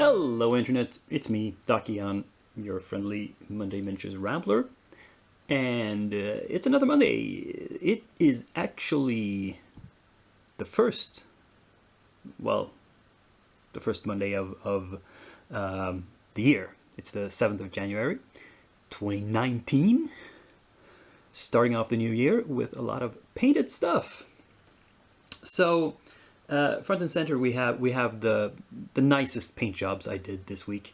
Hello Internet, it's me, Dakian, your friendly Monday Miniatures Rambler, and it's another Monday. It is actually the first Monday of the year. It's the 7th of January, 2019, starting off the new year with a lot of painted stuff. So, front and center, we have the nicest paint jobs I did this week,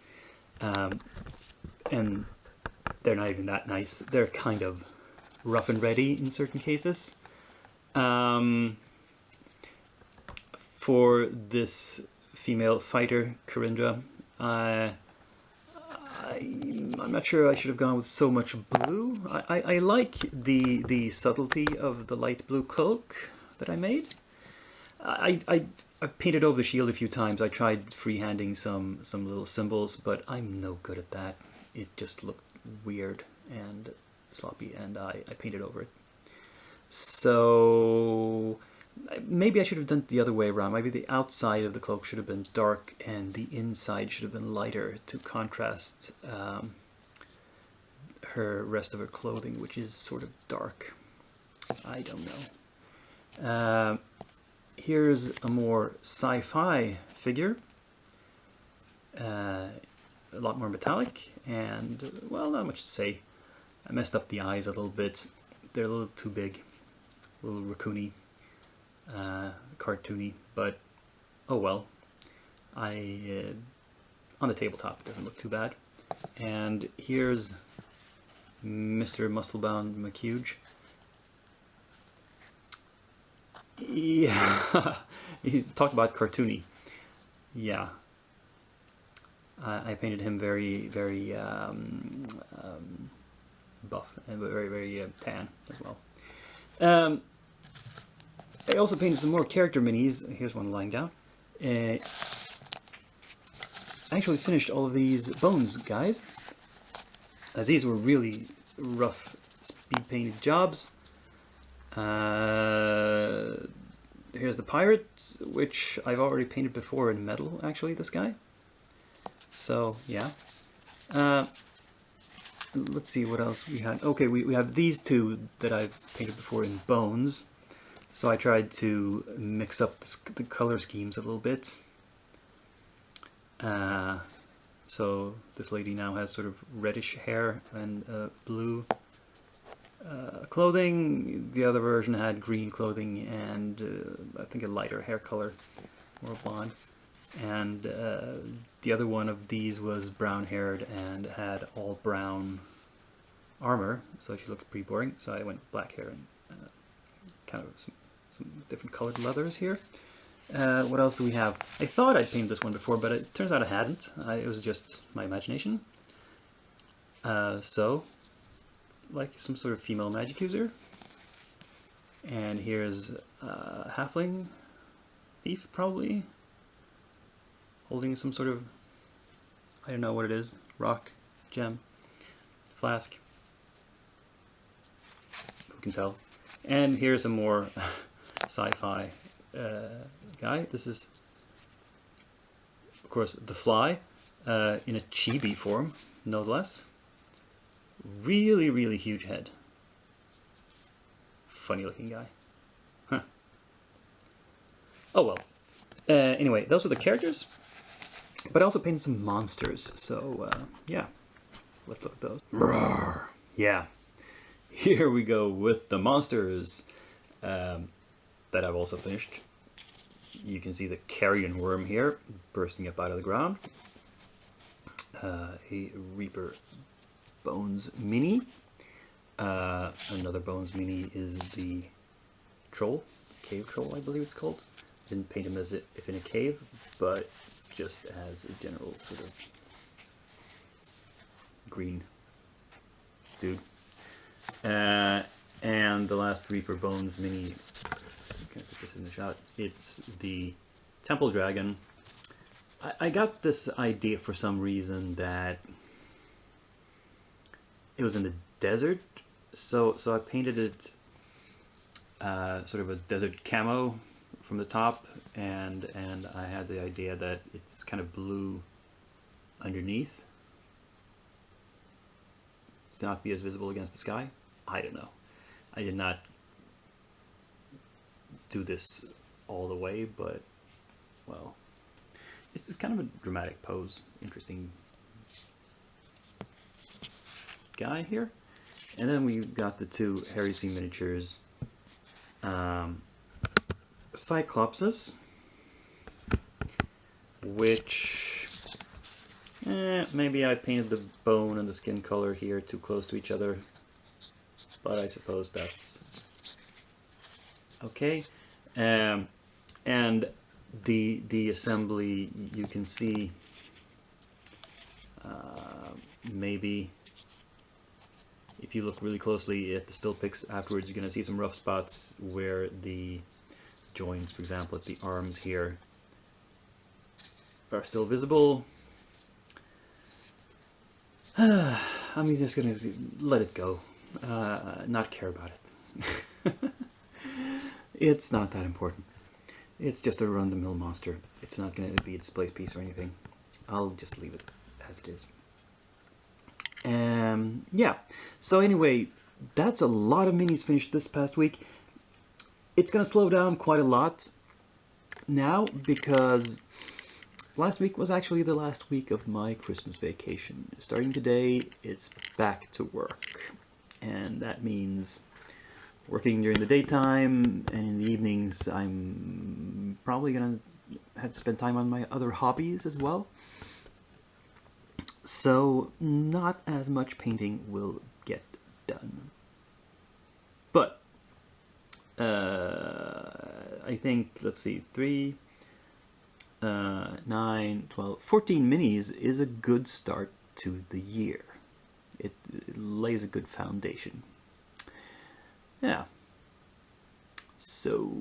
and they're not even that nice. They're kind of rough and ready in certain cases. For this female fighter, Karindra, I'm not sure I should have gone with so much blue. I like the subtlety of the light blue cloak that I made. I painted over the shield a few times. I tried freehanding some little symbols, but I'm no good at that. It just looked weird and sloppy, and I painted over it. So maybe I should have done it the other way around. Maybe the outside of the cloak should have been dark and the inside should have been lighter to contrast her rest of her clothing, which is sort of dark. I don't know. Here's a more sci-fi figure, a lot more metallic, and, well, not much to say. I messed up the eyes a little bit. They're a little too big, a little raccoony, cartoony, but oh well. On the tabletop it doesn't look too bad. And here's Mr. Musclebound McHuge. Yeah, he talked about cartoony. Yeah, I painted him very buff and very tan as well. I also painted some more character minis. Here's one lying down. I actually finished all of these bones, guys. These were really rough speed painted jobs. Here's the pirate, which I've already painted before in metal, actually, this guy. So, yeah. Let's see what else we had. Okay, we have these two that I've painted before in bones. So I tried to mix up the color schemes a little bit. So this lady now has sort of reddish hair and blue clothing. The other version had green clothing and I think a lighter hair color, more blonde. And the other one of these was brown haired and had all brown armor, so she looked pretty boring. So I went black hair and kind of some different colored leathers here. What else do we have? I thought I'd painted this one before, but it turns out I hadn't. It was just my imagination. So, like some sort of female magic user. And here's a halfling thief, probably, holding some sort of, I don't know what it is, rock, gem, flask. Who can tell? And here's a more sci-fi guy. This is, of course, the Fly in a chibi form, no less. Really huge head. Funny looking guy. Huh. Oh well. Anyway, those are the characters. But I also painted some monsters, so yeah. Let's look at those. Roar. Yeah. Here we go with the monsters that I've also finished. You can see the carrion worm here bursting up out of the ground. A Reaper Bones mini. Another Bones mini is the troll, cave troll I believe it's called. Didn't paint him as if in a cave, but just as a general sort of green dude. And the last Reaper Bones mini, I can't put this in the shot, it's the Temple Dragon. I got this idea for some reason that it was in the desert, so I painted it sort of a desert camo from the top, and I had the idea that it's kind of blue underneath to not be as visible against the sky. I don't know. I did not do this all the way, but well, it's kind of a dramatic pose. Interesting guy here. And then we've got the two Harry C miniatures, Cyclopses, which maybe I painted the bone and the skin color here too close to each other, but I suppose that's okay. And the assembly, you can see maybe if you look really closely at the still pics afterwards, you're going to see some rough spots where the joints, for example, at the arms here, are still visible. I'm just going to let it go, not care about it. It's not that important. It's just a run-of-the-mill monster. It's not going to be a display piece or anything. I'll just leave it as it is. Yeah, so anyway, that's a lot of minis finished this past week. It's going to slow down quite a lot now because last week was actually the last week of my Christmas vacation. Starting today, it's back to work. And that means working during the daytime, and in the evenings I'm probably going to have to spend time on my other hobbies as well. So not as much painting will get done. But I think, let's see, 3, 9, 12, 14 minis is a good start to the year. It lays a good foundation. Yeah. So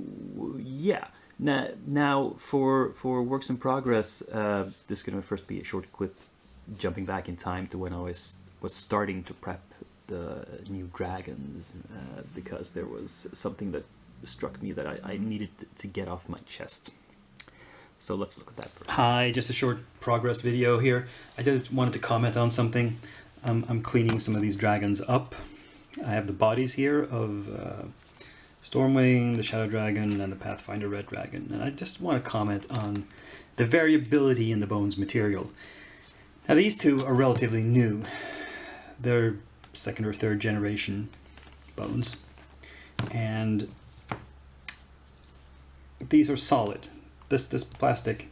yeah. Now for works in progress, this is going to first be a short clip jumping back in time to when I was starting to prep the new dragons, because there was something that struck me that I needed to get off my chest. So let's look at that first. Hi, just a short progress video here. I just wanted to comment on something. I'm cleaning some of these dragons up. I have the bodies here of Stormwing, the Shadow Dragon, and the Pathfinder Red Dragon. And I just want to comment on the variability in the bones material. Now these two are relatively new. They're second or third generation bones. And these are solid. This plastic,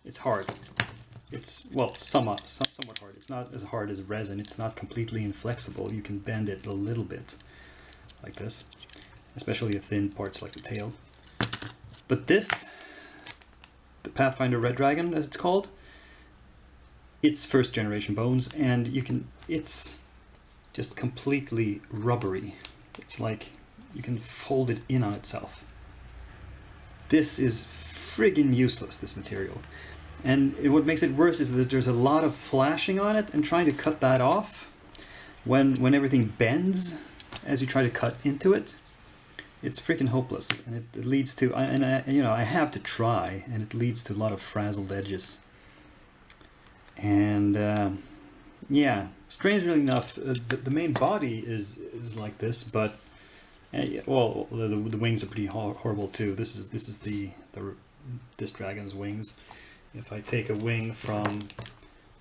it's hard. It's, well, somewhat hard. It's not as hard as resin. It's not completely inflexible. You can bend it a little bit, like this, especially the thin parts like the tail. But this, the Pathfinder Red Dragon, as it's called, it's first generation bones, and it's just completely rubbery. It's like you can fold it in on itself. This is friggin' useless, this material. And what makes it worse is that there's a lot of flashing on it, and trying to cut that off when everything bends as you try to cut into it, it's freaking hopeless. And it leads to, I have to try, and it leads to a lot of frazzled edges. And yeah, strangely enough, the main body is like this, but well, the wings are pretty horrible too. This is this dragon's wings. If I take a wing from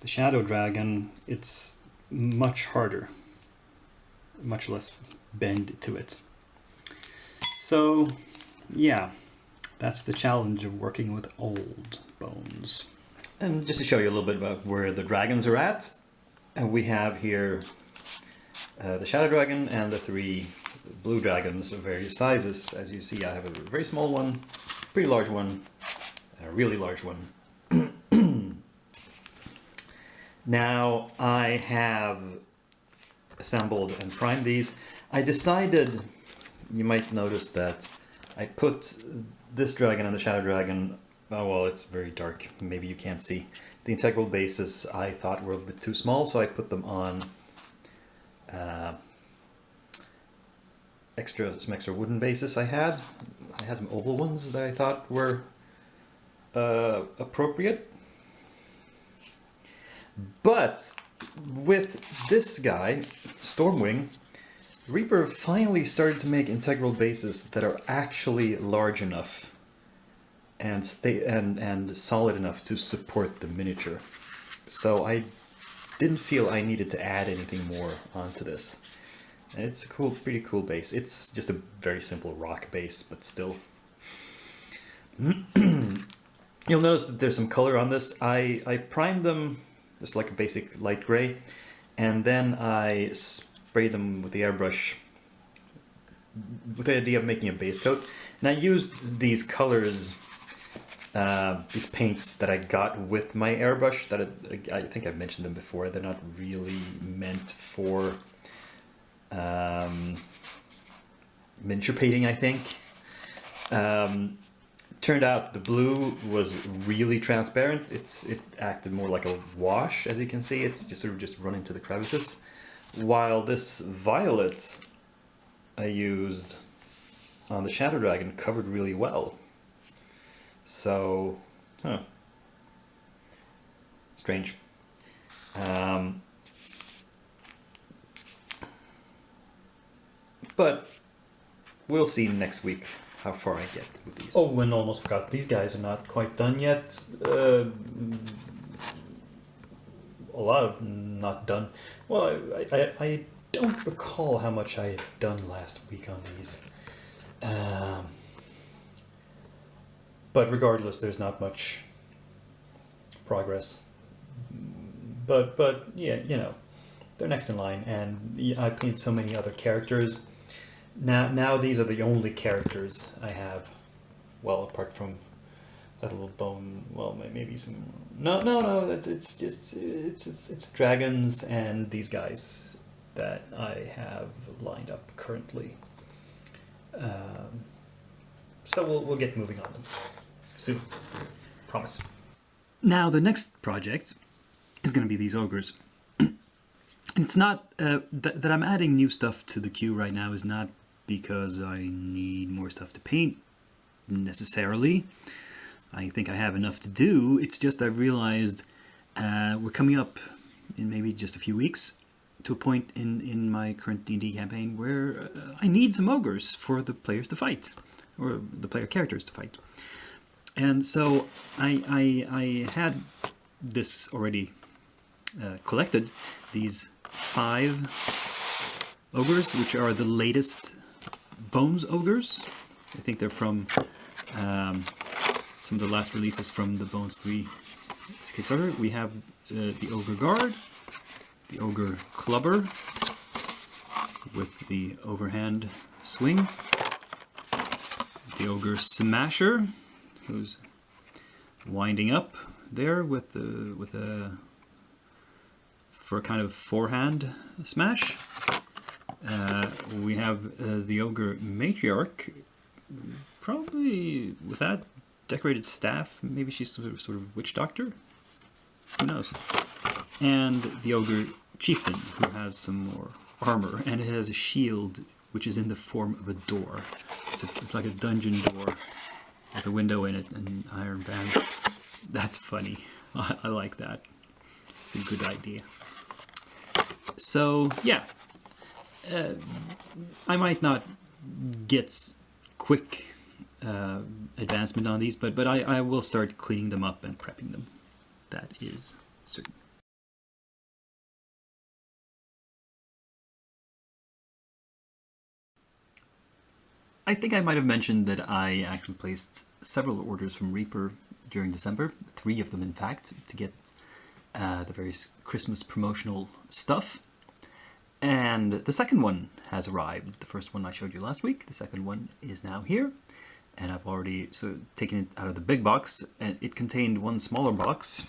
the Shadow Dragon, it's much harder, much less bend to it. So yeah, that's the challenge of working with old bones. And just to show you a little bit about where the dragons are at, we have here the Shadow Dragon and the 3 blue dragons of various sizes. As you see, I have a very small one, pretty large one, and a really large one. Now I have assembled and primed these. I decided, you might notice that I put this dragon and the Shadow Dragon, oh well, it's very dark, maybe you can't see. The integral bases I thought were a bit too small, so I put them on some extra wooden bases I had. I had some oval ones that I thought were appropriate. But with this guy, Stormwing, Reaper finally started to make integral bases that are actually large enough and solid enough to support the miniature. So I didn't feel I needed to add anything more onto this. And it's a pretty cool base. It's just a very simple rock base, but still. You'll notice that there's some color on this. I primed them just like a basic light gray, and then I sprayed them with the airbrush with the idea of making a base coat. And I used these colors, these paints that I got with my airbrush. That I think I've mentioned them before. They're not really meant for miniature painting, I think. Turned out the blue was really transparent. It acted more like a wash, as you can see. It's just sort of just running to the crevices. While this violet I used on the Shadow Dragon covered really well. So, strange. But we'll see next week how far I get with these. Oh, and almost forgot, these guys are not quite done yet. A lot of not done. Well, I don't recall how much I had done last week on these. But regardless, there's not much progress. But yeah, you know, they're next in line, and I painted so many other characters. Now these are the only characters I have. Well, apart from that little bone. Well, maybe some. No. It's dragons and these guys that I have lined up currently. So we'll get moving on them soon. Promise. Now the next project is going to be these ogres. It's not that I'm adding new stuff to the queue right now is not because I need more stuff to paint necessarily. I think I have enough to do. It's just I realized we're coming up in maybe just a few weeks to a point in my current D&D campaign where I need some ogres for the players to fight, or the player characters to fight. And so I had this already collected, these 5 ogres, which are the latest Bones ogres. I think they're from some of the last releases from the Bones 3 Kickstarter. We have the Ogre Guard, the Ogre Clubber with the overhand swing, the Ogre Smasher, who's winding up there with a for a kind of forehand smash. We have the Ogre Matriarch, probably with that decorated staff. Maybe she's sort of witch doctor. Who knows? And the Ogre Chieftain, who has some more armor, and it has a shield which is in the form of a door. It's like a dungeon door with a window in it and an iron band. That's funny. I like that. It's a good idea. So yeah, I might not get quick advancement on these, but I will start cleaning them up and prepping them. That is certain. I think I might have mentioned that I actually placed several orders from Reaper during December, 3 of them in fact, to get the various Christmas promotional stuff. And the second one has arrived. The first one I showed you last week. The second one is now here. And I've already taken it out of the big box. And it contained one smaller box.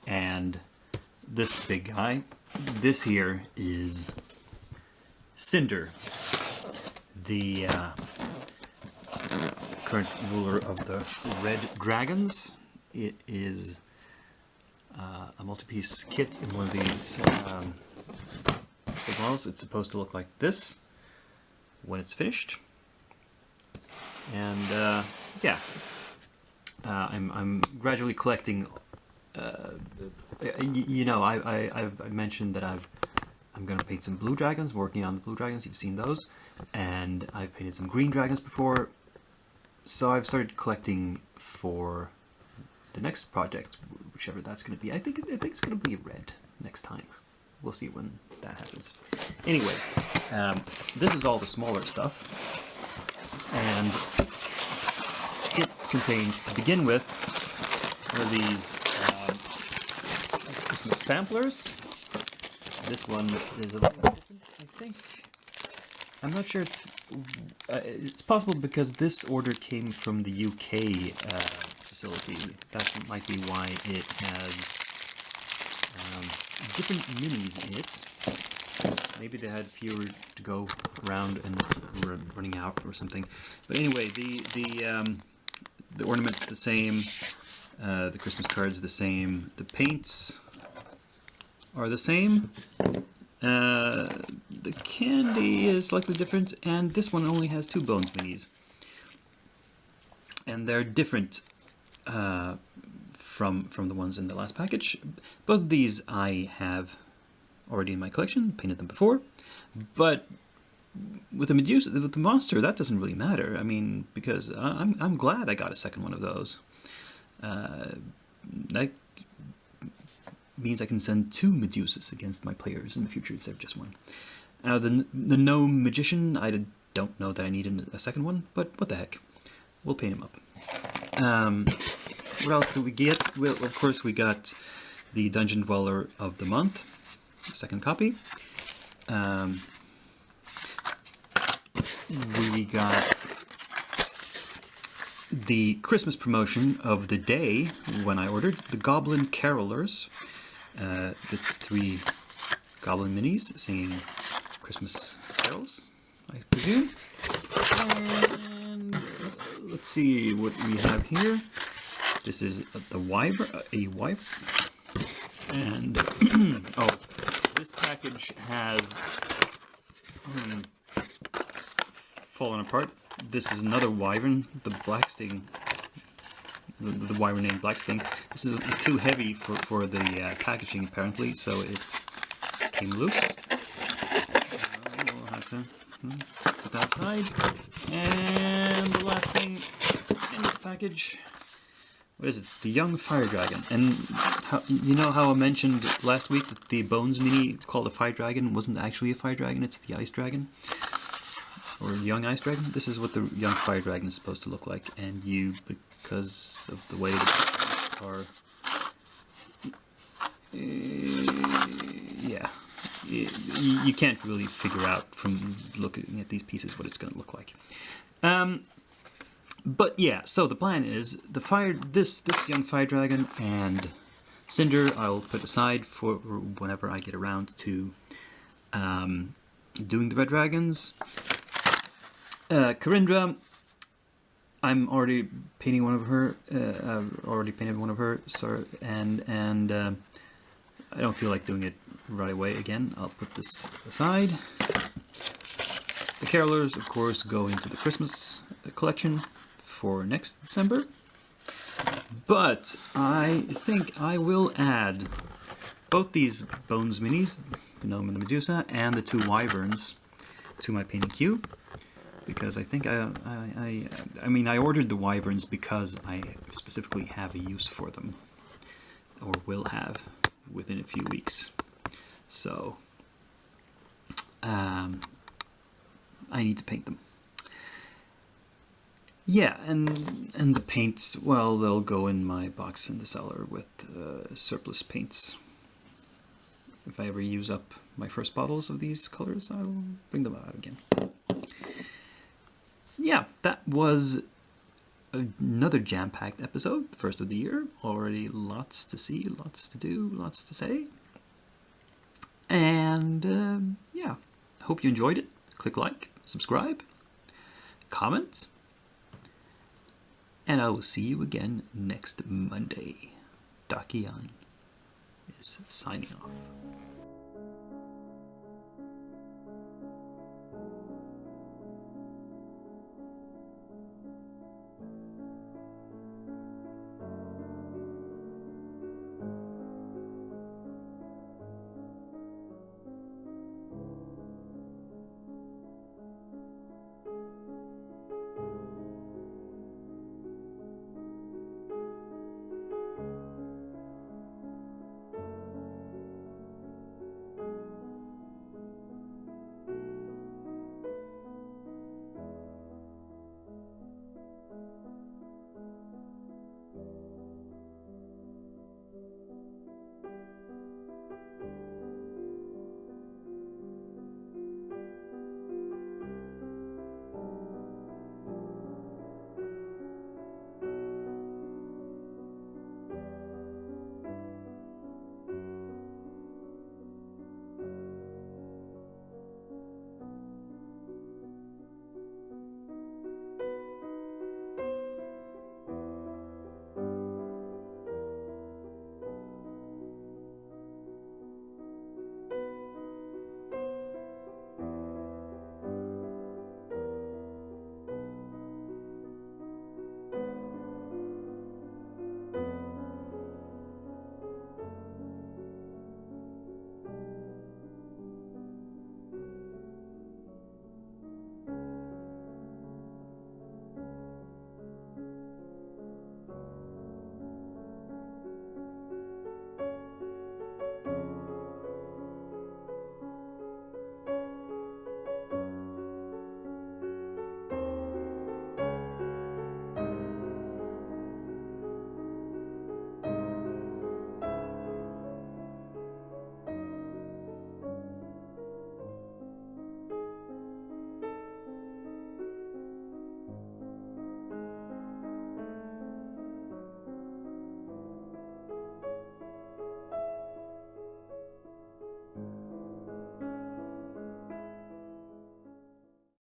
And this big guy. This here is Cinder, the current ruler of the Red Dragons. It is a multi-piece kit in one of these models. It's supposed to look like this when it's finished. And yeah, I'm gradually collecting. You know, I've mentioned that I'm going to paint some blue dragons. Working on the blue dragons, you've seen those, and I've painted some green dragons before. So I've started collecting for the next project, whichever that's going to be. I think it's going to be red next time. We'll see when that happens. Anyway, this is all the smaller stuff, and it contains, to begin with, one of these Christmas samplers. This one is a little different, I think. I'm not sure if it's possible because this order came from the UK facility. That might be why it has different minis in it. Maybe they had fewer to go around and were running out or something. But anyway, the ornament's the same. The Christmas cards are the same. The paints are the same. The candy is slightly different, and this one only has 2 Bones minis. And they're different from the ones in the last package. Both of these I have already in my collection, painted them before. But with the Medusa, with the monster, that doesn't really matter. I mean, because I'm glad I got a second one of those. That means I can send 2 Medusas against my players in the future instead of just one. Now, the Gnome Magician, I don't know that I need a second one, but what the heck. We'll paint him up. What else do we get? Well, of course, we got the Dungeon Dweller of the Month, the second copy. We got the Christmas promotion of the day when I ordered, the Goblin Carolers. That's 3 Goblin minis singing Christmas carols, I presume. And let's see what we have here. This is the wyvern, a wyvern. And oh, this package has fallen apart. This is another wyvern, the Blacksting. The wyvern named Blacksting. This is too heavy for the packaging apparently, so it came loose. We'll have to put that aside. And the last thing in this package, what is it? The Young Fire Dragon. And you know how I mentioned last week that the Bones mini called a Fire Dragon wasn't actually a Fire Dragon, it's the Ice Dragon. Or the Young Ice Dragon. This is what the Young Fire Dragon is supposed to look like, and because of the way the dragons are, yeah, you can't really figure out from looking at these pieces what it's going to look like. But yeah, so the plan is this Young Fire Dragon and Cinder I'll put aside for whenever I get around to doing the Red Dragons. Karindra, I'm already painting one of her. I've already painted one of her. So and I don't feel like doing it right away again. I'll put this aside. The Carolers, of course, go into the Christmas collection for next December. But I think I will add both these Bones minis, the Gnome and the Medusa, and the 2 Wyverns to my painting queue. Because I think I mean, I ordered the Wyverns because I specifically have a use for them, or will have within a few weeks. So I need to paint them. Yeah, and the paints, well, they'll go in my box in the cellar with surplus paints. If I ever use up my first bottles of these colors, I'll bring them out again. Yeah, that was another jam-packed episode, the first of the year. Already lots to see, lots to do, lots to say. And yeah, hope you enjoyed it. Click like, subscribe, comment, and I will see you again next Monday. Dakian is signing off.